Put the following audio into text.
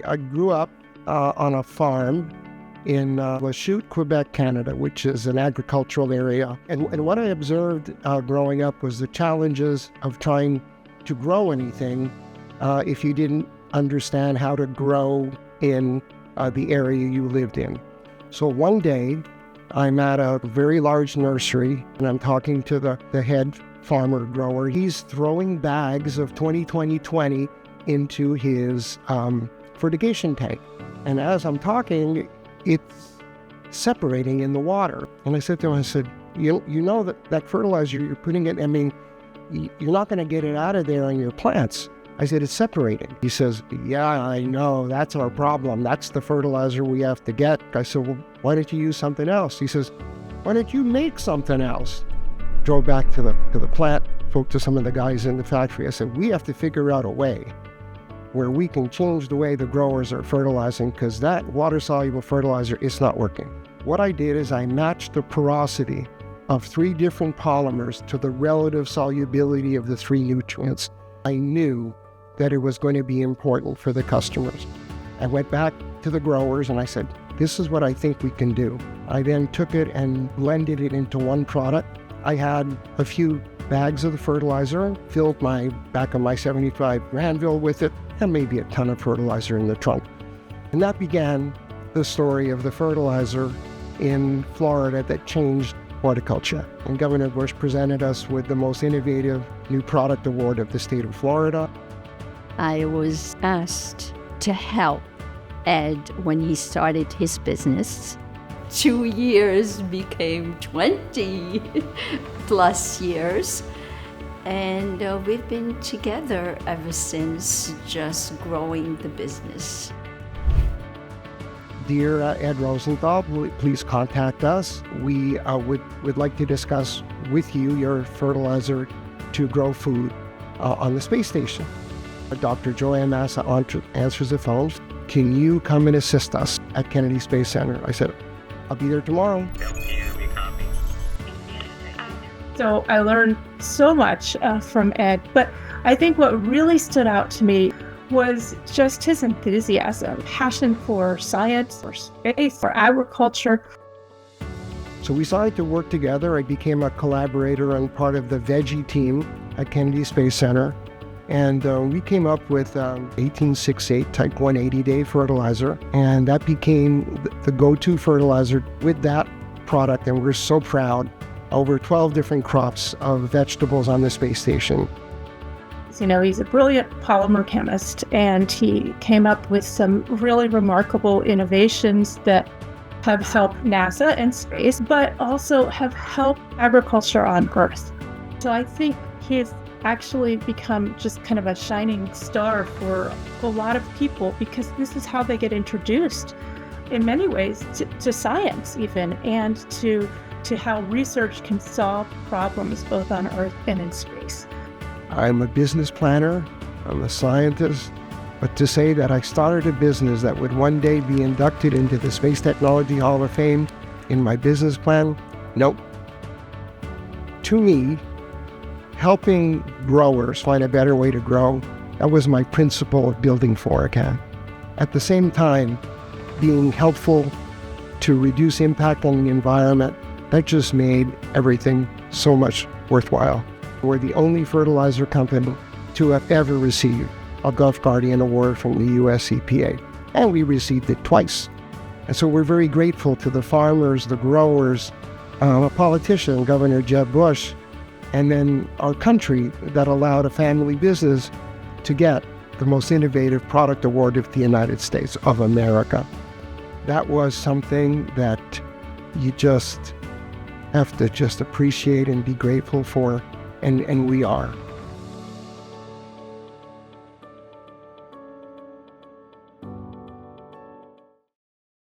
I grew up on a farm in Lachute, Quebec, Canada, which is an agricultural area. And what I observed growing up was the challenges of trying to grow anything if you didn't understand how to grow in the area you lived in. So one day, I'm at a very large nursery, and I'm talking to the head farmer grower. He's throwing bags of 20-20-20 into his fertigation tank. And as I'm talking, it's separating in the water. And I said to him, I said, you know that fertilizer you're putting it, I mean, you're not going to get it out of there on your plants. I said, it's separating. He says, yeah, I know, that's our problem. That's the fertilizer we have to get. I said, well, why don't you use something else? He says, why don't you make something else? Drove back to the plant, spoke to some of the guys in the factory. I said, we have to figure out a way where we can change the way the growers are fertilizing, because that water-soluble fertilizer is not working. What I did is I matched the porosity of 3 different polymers to the relative solubility of the 3 nutrients. I knew that it was going to be important for the customers. I went back to the growers and I said, this is what I think we can do. I then took it and blended it into one product. I had a few bags of the fertilizer, filled my back of my 75 Granville with it, and maybe a ton of fertilizer in the trunk. And that began the story of the fertilizer in Florida that changed horticulture. And Governor Bush presented us with the most innovative new product award of the state of Florida. I was asked to help Ed when he started his business. 2 years became 20 plus years. And we've been together ever since, just growing the business. Dear Ed Rosenthal, please contact us. We would like to discuss with you your fertilizer to grow food on the space station. Dr. Joanne Massa answers the phone. Can you come and assist us at Kennedy Space Center? I said, I'll be there tomorrow. So I learned so much from Ed, but I think what really stood out to me was just his enthusiasm, passion for science, for space, for agriculture. So we decided to work together. I became a collaborator and part of the veggie team at Kennedy Space Center. And we came up with 1868 type 180-day fertilizer, and that became the go-to fertilizer with that product. And we're so proud. Over 12 different crops of vegetables on the space station. You know, he's a brilliant polymer chemist, and he came up with some really remarkable innovations that have helped NASA and space, but also have helped agriculture on Earth. So I think he's actually become just kind of a shining star for a lot of people, because this is how they get introduced in many ways to science even, and to how research can solve problems both on Earth and in space. I'm a business planner, I'm a scientist, but to say that I started a business that would one day be inducted into the Space Technology Hall of Fame in my business plan, nope. To me, helping growers find a better way to grow, that was my principle of building Florikan. At the same time, being helpful to reduce impact on the environment, that just made everything so much worthwhile. We're the only fertilizer company to have ever received a Gulf Guardian Award from the US EPA, and we received it twice. And so we're very grateful to the farmers, the growers, a politician, Governor Jeb Bush, and then our country that allowed a family business to get the most innovative product award of the United States of America. That was something that you just have to just appreciate and be grateful for, and we are.